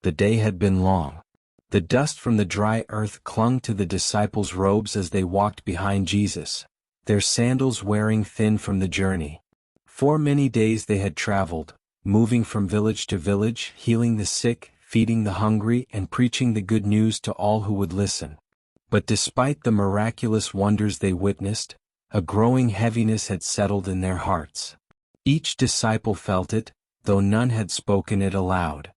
The day had been long. The dust from the dry earth clung to the disciples' robes as they walked behind Jesus, their sandals wearing thin from the journey. For many days they had traveled, moving from village to village, healing the sick, feeding the hungry, and preaching the good news to all who would listen. But despite the miraculous wonders they witnessed, a growing heaviness had settled in their hearts. Each disciple felt it, though none had spoken it aloud.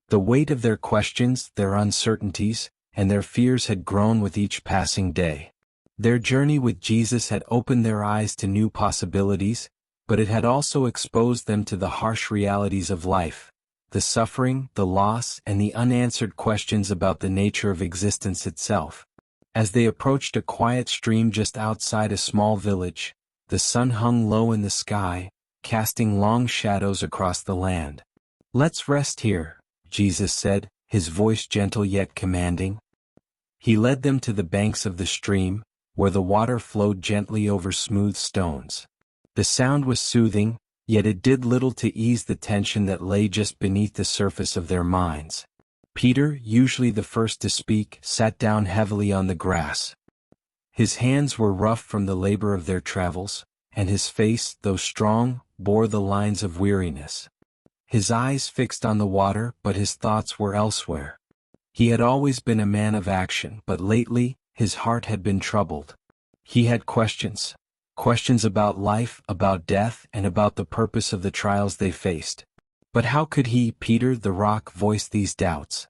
The weight of their questions, their uncertainties, and their fears had grown with each passing day. Their journey with Jesus had opened their eyes to new possibilities, but it had also exposed them to the harsh realities of life, the suffering, the loss, and the unanswered questions about the nature of existence itself. As they approached a quiet stream just outside a small village, the sun hung low in the sky, casting long shadows across the land. "Let's rest here," Jesus said, his voice gentle yet commanding. He led them to the banks of the stream, where the water flowed gently over smooth stones. The sound was soothing, yet it did little to ease the tension that lay just beneath the surface of their minds. Peter, usually the first to speak, sat down heavily on the grass. His hands were rough from the labor of their travels, and his face, though strong, bore the lines of weariness. His eyes fixed on the water, but his thoughts were elsewhere. He had always been a man of action, but lately, his heart had been troubled. He had questions about life, about death, and about the purpose of the trials they faced. But how could he, Peter the rock, voice these doubts?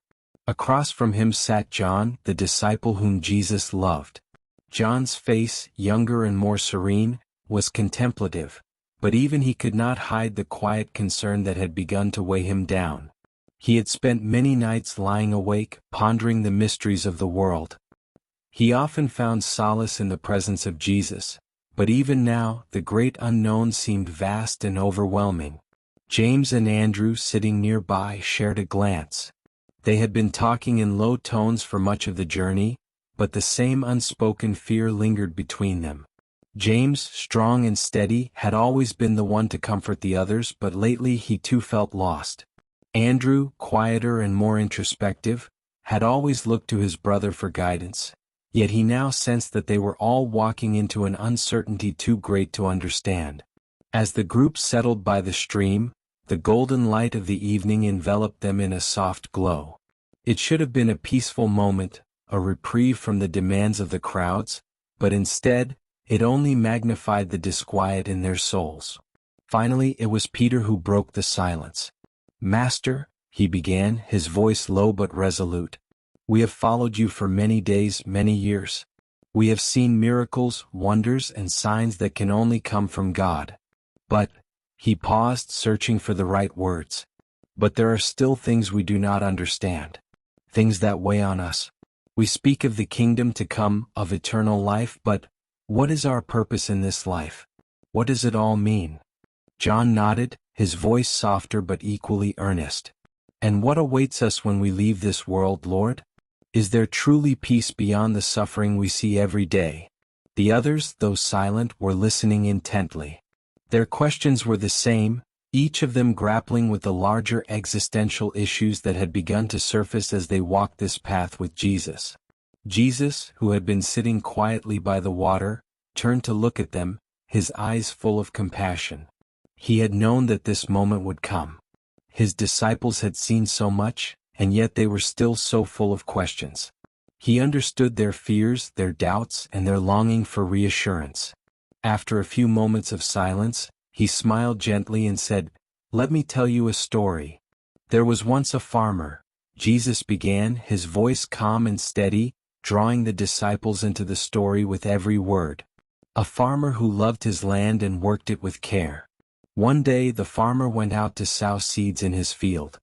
Across from him sat John, the disciple whom Jesus loved. John's face, younger and more serene, was contemplative, but even he could not hide the quiet concern that had begun to weigh him down. He had spent many nights lying awake, pondering the mysteries of the world. He often found solace in the presence of Jesus, but even now, the great unknown seemed vast and overwhelming. James and Andrew, sitting nearby, shared a glance. They had been talking in low tones for much of the journey, but the same unspoken fear lingered between them. James, strong and steady, had always been the one to comfort the others, but lately he too felt lost. Andrew, quieter and more introspective, had always looked to his brother for guidance, yet he now sensed that they were all walking into an uncertainty too great to understand. As the group settled by the stream, the golden light of the evening enveloped them in a soft glow. It should have been a peaceful moment, a reprieve from the demands of the crowds, but instead, it only magnified the disquiet in their souls. Finally, it was Peter who broke the silence. "Master," he began, his voice low but resolute, "we have followed you for many days, many years. We have seen miracles, wonders, and signs that can only come from God. But," he paused, searching for the right words, "but there are still things we do not understand. Things that weigh on us. We speak of the kingdom to come, of eternal life, but what is our purpose in this life? What does it all mean?" John nodded, his voice softer but equally earnest. "And what awaits us when we leave this world, Lord? Is there truly peace beyond the suffering we see every day?" The others, though silent, were listening intently. Their questions were the same, each of them grappling with the larger existential issues that had begun to surface as they walked this path with Jesus. Jesus, who had been sitting quietly by the water, turned to look at them, his eyes full of compassion. He had known that this moment would come. His disciples had seen so much, and yet they were still so full of questions. He understood their fears, their doubts, and their longing for reassurance. After a few moments of silence, he smiled gently and said, "Let me tell you a story. There was once a farmer," Jesus began, his voice calm and steady, drawing the disciples into the story with every word. "A farmer who loved his land and worked it with care. One day the farmer went out to sow seeds in his field.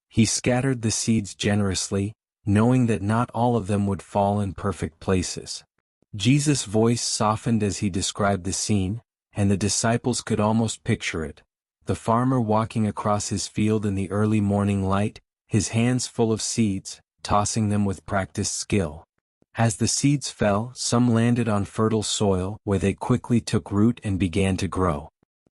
He scattered the seeds generously, knowing that not all of them would fall in perfect places." Jesus' voice softened as he described the scene, and the disciples could almost picture it. The farmer walking across his field in the early morning light, his hands full of seeds, tossing them with practiced skill. As the seeds fell, some landed on fertile soil, where they quickly took root and began to grow.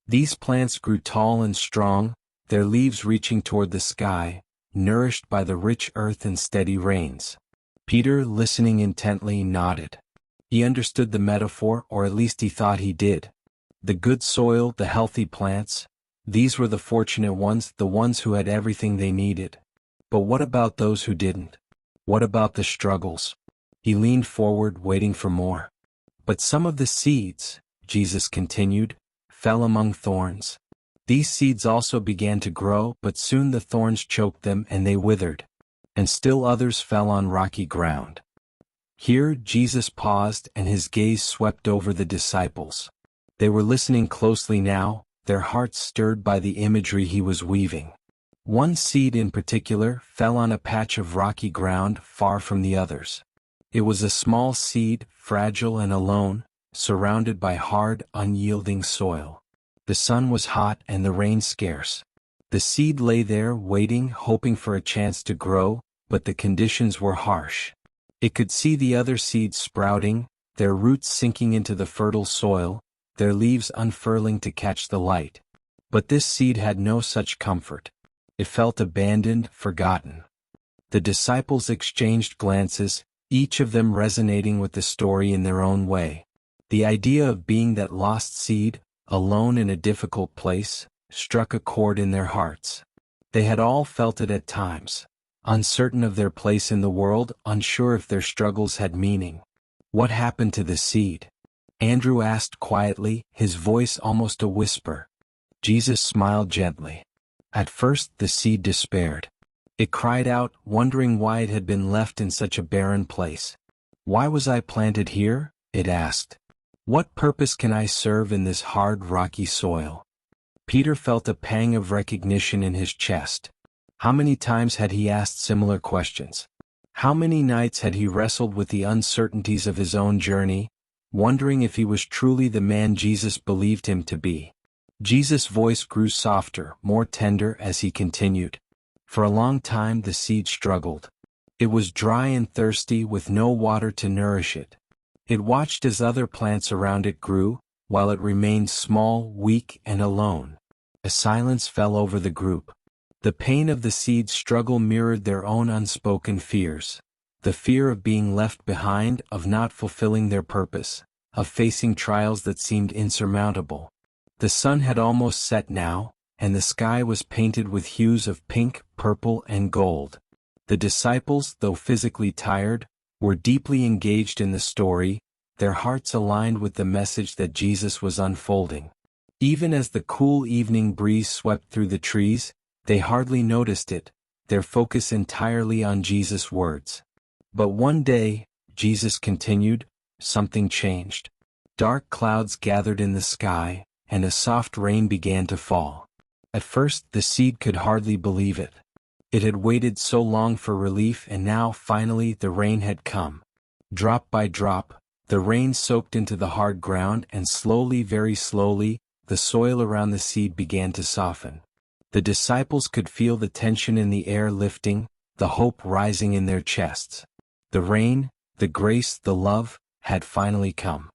These plants grew tall and strong, their leaves reaching toward the sky, nourished by the rich earth and steady rains. Peter, listening intently, nodded. He understood the metaphor, or at least he thought he did. The good soil, the healthy plants, these were the fortunate ones, the ones who had everything they needed. But what about those who didn't? What about the struggles? He leaned forward, waiting for more. But some of the seeds, Jesus continued, fell among thorns. These seeds also began to grow, but soon the thorns choked them and they withered. And still others fell on rocky ground. Here Jesus paused and his gaze swept over the disciples. They were listening closely now, their hearts stirred by the imagery he was weaving. One seed in particular fell on a patch of rocky ground far from the others. It was a small seed, fragile and alone, surrounded by hard, unyielding soil. The sun was hot and the rain scarce. The seed lay there waiting, hoping for a chance to grow, but the conditions were harsh. It could see the other seeds sprouting, their roots sinking into the fertile soil, their leaves unfurling to catch the light. But this seed had no such comfort. It felt abandoned, forgotten. The disciples exchanged glances, each of them resonating with the story in their own way. The idea of being that lost seed, alone in a difficult place, struck a chord in their hearts. They had all felt it at times, uncertain of their place in the world, unsure if their struggles had meaning. What happened to the seed? Andrew asked quietly, his voice almost a whisper. Jesus smiled gently. At first the seed despaired. It cried out, wondering why it had been left in such a barren place. "Why was I planted here?" it asked. "What purpose can I serve in this hard, rocky soil?" Peter felt a pang of recognition in his chest. How many times had he asked similar questions? How many nights had he wrestled with the uncertainties of his own journey, wondering if he was truly the man Jesus believed him to be? Jesus' voice grew softer, more tender as he continued. For a long time the seed struggled. It was dry and thirsty with no water to nourish it. It watched as other plants around it grew, while it remained small, weak, and alone. A silence fell over the group. The pain of the seed's struggle mirrored their own unspoken fears. The fear of being left behind, of not fulfilling their purpose, of facing trials that seemed insurmountable. The sun had almost set now, and the sky was painted with hues of pink, purple, and gold. The disciples, though physically tired, were deeply engaged in the story, their hearts aligned with the message that Jesus was unfolding. Even as the cool evening breeze swept through the trees, they hardly noticed it, their focus entirely on Jesus' words. But one day, Jesus continued, something changed. Dark clouds gathered in the sky, and a soft rain began to fall. At first the seed could hardly believe it. It had waited so long for relief, and now finally the rain had come. Drop by drop, the rain soaked into the hard ground, and slowly, very slowly, the soil around the seed began to soften. The disciples could feel the tension in the air lifting, the hope rising in their chests. The rain, the grace, the love, had finally come.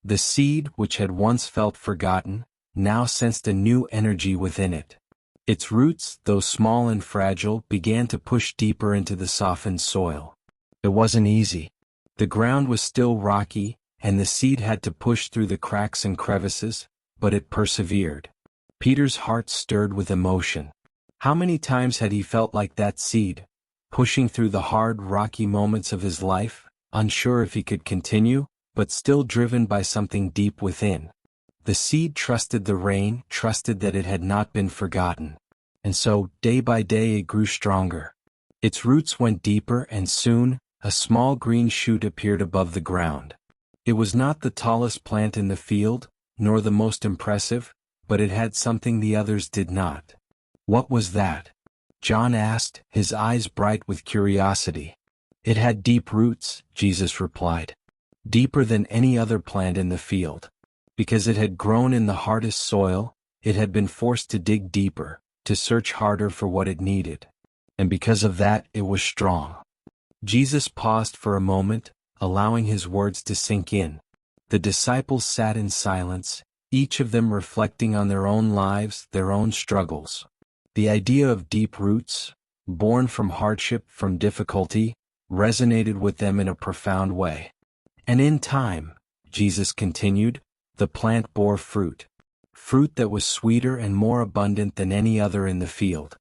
The seed, which had once felt forgotten, now sensed a new energy within it. Its roots, though small and fragile, began to push deeper into the softened soil. It wasn't easy. The ground was still rocky, and the seed had to push through the cracks and crevices, but it persevered. Peter's heart stirred with emotion. How many times had he felt like that seed, pushing through the hard, rocky moments of his life, unsure if he could continue, but still driven by something deep within. The seed trusted the rain, trusted that it had not been forgotten. And so, day by day it grew stronger. Its roots went deeper, and soon, a small green shoot appeared above the ground. It was not the tallest plant in the field, nor the most impressive, but it had something the others did not. What was that? John asked, his eyes bright with curiosity. It had deep roots, Jesus replied. Deeper than any other plant in the field. Because it had grown in the hardest soil, it had been forced to dig deeper, to search harder for what it needed. And because of that, it was strong. Jesus paused for a moment, allowing his words to sink in. The disciples sat in silence, each of them reflecting on their own lives, their own struggles. The idea of deep roots, born from hardship, from difficulty, resonated with them in a profound way. And in time, Jesus continued, the plant bore fruit. Fruit that was sweeter and more abundant than any other in the field.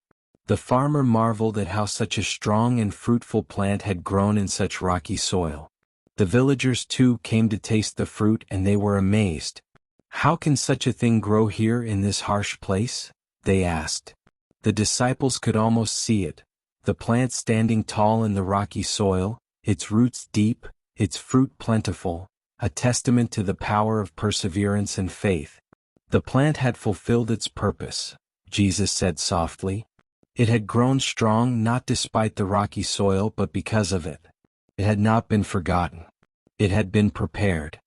The farmer marveled at how such a strong and fruitful plant had grown in such rocky soil. The villagers too came to taste the fruit, and they were amazed. How can such a thing grow here in this harsh place? They asked. The disciples could almost see it. The plant standing tall in the rocky soil, its roots deep, its fruit plentiful, a testament to the power of perseverance and faith. The plant had fulfilled its purpose, Jesus said softly. It had grown strong not despite the rocky soil but because of it. It had not been forgotten. It had been prepared.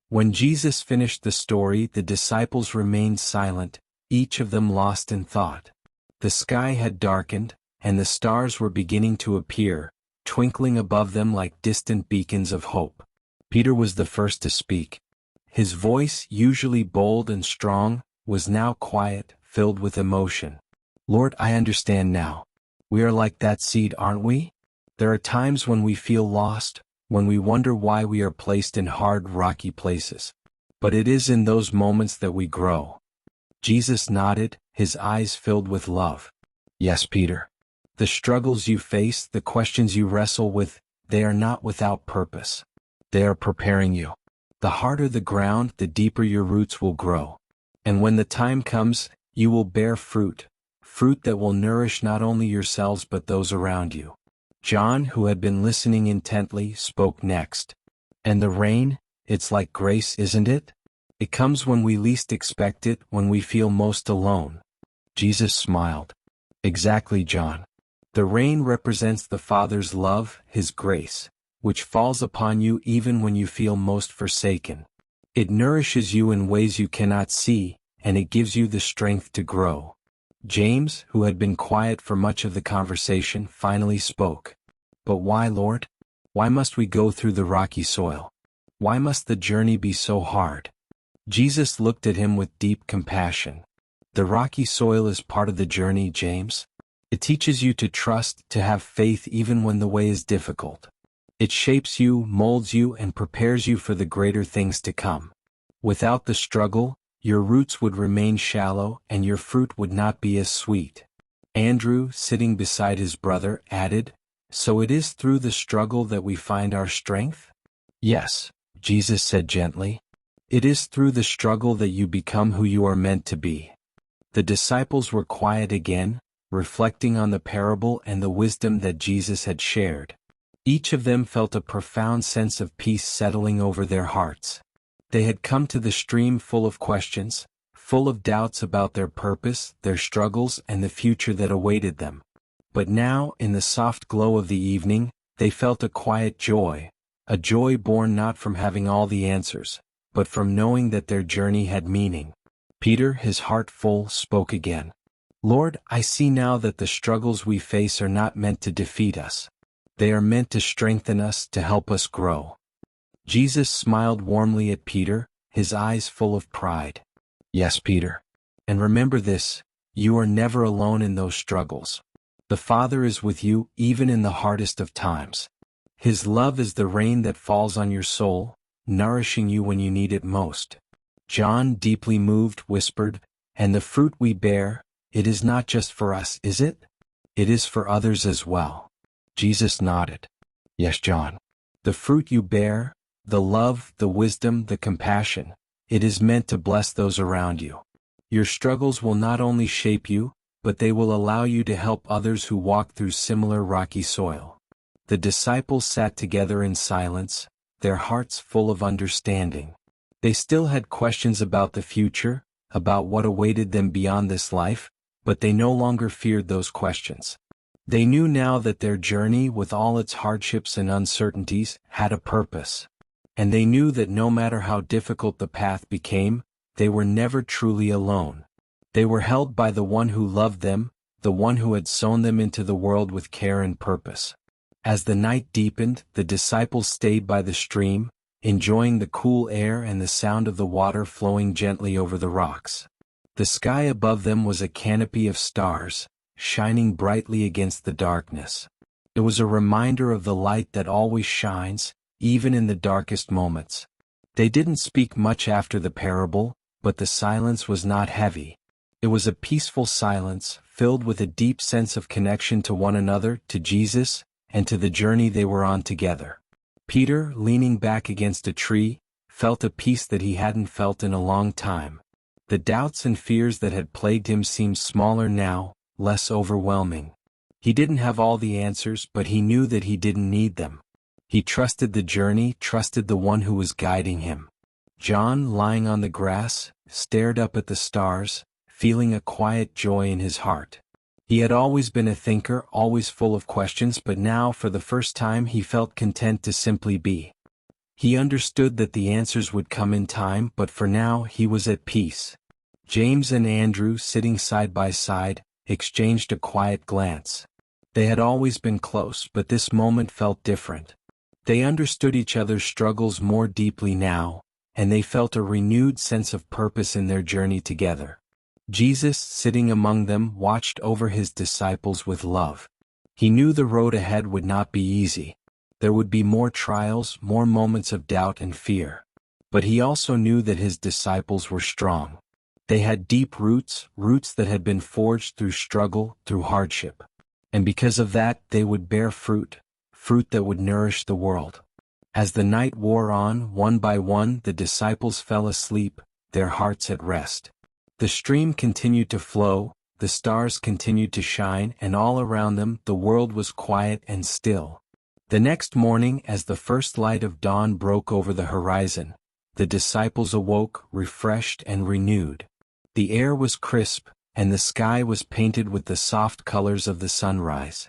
When Jesus finished the story, the disciples remained silent, each of them lost in thought. The sky had darkened, and the stars were beginning to appear, twinkling above them like distant beacons of hope. Peter was the first to speak. His voice, usually bold and strong, was now quiet, filled with emotion. Lord, I understand now. We are like that seed, aren't we? There are times when we feel lost, when we wonder why we are placed in hard, rocky places. But it is in those moments that we grow. Jesus nodded, his eyes filled with love. Yes, Peter. The struggles you face, the questions you wrestle with, they are not without purpose. They are preparing you. The harder the ground, the deeper your roots will grow. And when the time comes, you will bear fruit. Fruit that will nourish not only yourselves but those around you. John, who had been listening intently, spoke next. And the rain, it's like grace, isn't it? It comes when we least expect it, when we feel most alone. Jesus smiled. Exactly, John. The rain represents the Father's love, His grace, which falls upon you even when you feel most forsaken. It nourishes you in ways you cannot see, and it gives you the strength to grow. James, who had been quiet for much of the conversation, finally spoke. But why, Lord? Why must we go through the rocky soil? Why must the journey be so hard? Jesus looked at him with deep compassion. The rocky soil is part of the journey, James. It teaches you to trust, to have faith even when the way is difficult. It shapes you, molds you, and prepares you for the greater things to come. Without the struggle, your roots would remain shallow and your fruit would not be as sweet. Andrew, sitting beside his brother, added, So it is through the struggle that we find our strength? Yes, Jesus said gently. It is through the struggle that you become who you are meant to be. The disciples were quiet again, reflecting on the parable and the wisdom that Jesus had shared. Each of them felt a profound sense of peace settling over their hearts. They had come to the stream full of questions, full of doubts about their purpose, their struggles, and the future that awaited them. But now, in the soft glow of the evening, they felt a quiet joy, a joy born not from having all the answers, but from knowing that their journey had meaning. Peter, his heart full, spoke again. Lord, I see now that the struggles we face are not meant to defeat us. They are meant to strengthen us, to help us grow. Jesus smiled warmly at Peter, his eyes full of pride. Yes, Peter. And remember this, you are never alone in those struggles. The Father is with you even in the hardest of times. His love is the rain that falls on your soul, nourishing you when you need it most. John, deeply moved, whispered, And the fruit we bear, it is not just for us, is it? It is for others as well. Jesus nodded. Yes, John. The fruit you bear, the love, the wisdom, the compassion, it is meant to bless those around you. Your struggles will not only shape you, but they will allow you to help others who walk through similar rocky soil. The disciples sat together in silence, their hearts full of understanding. They still had questions about the future, about what awaited them beyond this life, but they no longer feared those questions. They knew now that their journey, with all its hardships and uncertainties, had a purpose. And they knew that no matter how difficult the path became, they were never truly alone. They were held by the one who loved them, the one who had sown them into the world with care and purpose. As the night deepened, the disciples stayed by the stream, enjoying the cool air and the sound of the water flowing gently over the rocks. The sky above them was a canopy of stars, shining brightly against the darkness. It was a reminder of the light that always shines, even in the darkest moments. They didn't speak much after the parable, but the silence was not heavy. It was a peaceful silence, filled with a deep sense of connection to one another, to Jesus, and to the journey they were on together. Peter, leaning back against a tree, felt a peace that he hadn't felt in a long time. The doubts and fears that had plagued him seemed smaller now, less overwhelming. He didn't have all the answers, but he knew that he didn't need them. He trusted the journey, trusted the one who was guiding him. John, lying on the grass, stared up at the stars, feeling a quiet joy in his heart. He had always been a thinker, always full of questions, but now for the first time he felt content to simply be. He understood that the answers would come in time, but for now he was at peace. James and Andrew, sitting side by side, exchanged a quiet glance. They had always been close, but this moment felt different. They understood each other's struggles more deeply now, and they felt a renewed sense of purpose in their journey together. Jesus, sitting among them, watched over his disciples with love. He knew the road ahead would not be easy. There would be more trials, more moments of doubt and fear. But he also knew that his disciples were strong. They had deep roots that had been forged through struggle, through hardship. And because of that, they would bear fruit that would nourish the world. As the night wore on, one by one, the disciples fell asleep, their hearts at rest. The stream continued to flow, the stars continued to shine, and all around them, the world was quiet and still. The next morning, as the first light of dawn broke over the horizon, the disciples awoke, refreshed and renewed. The air was crisp, and the sky was painted with the soft colors of the sunrise.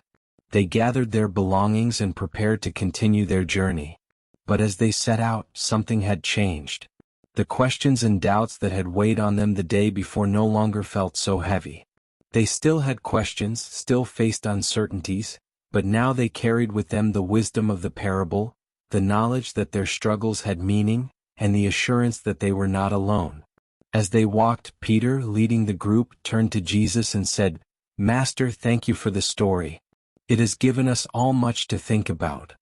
They gathered their belongings and prepared to continue their journey. But as they set out, something had changed. The questions and doubts that had weighed on them the day before no longer felt so heavy. They still had questions, still faced uncertainties, but now they carried with them the wisdom of the parable, the knowledge that their struggles had meaning, and the assurance that they were not alone. As they walked, Peter, leading the group, turned to Jesus and said, "Master, thank you for the story. It has given us all much to think about."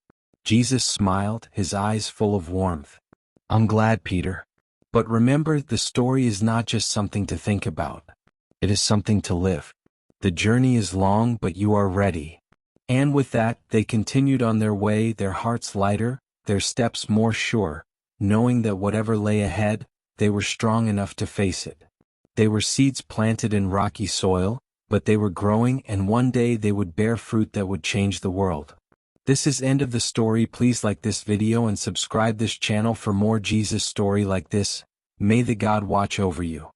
Jesus smiled, his eyes full of warmth. "I'm glad, Peter. But remember, the story is not just something to think about. It is something to live. The journey is long, but you are ready." And with that, they continued on their way, their hearts lighter, their steps more sure, knowing that whatever lay ahead, they were strong enough to face it. They were seeds planted in rocky soil, but they were growing, and one day they would bear fruit that would change the world. This is end of the story. Please like this video and subscribe this channel for more Jesus story like this. May the God watch over you.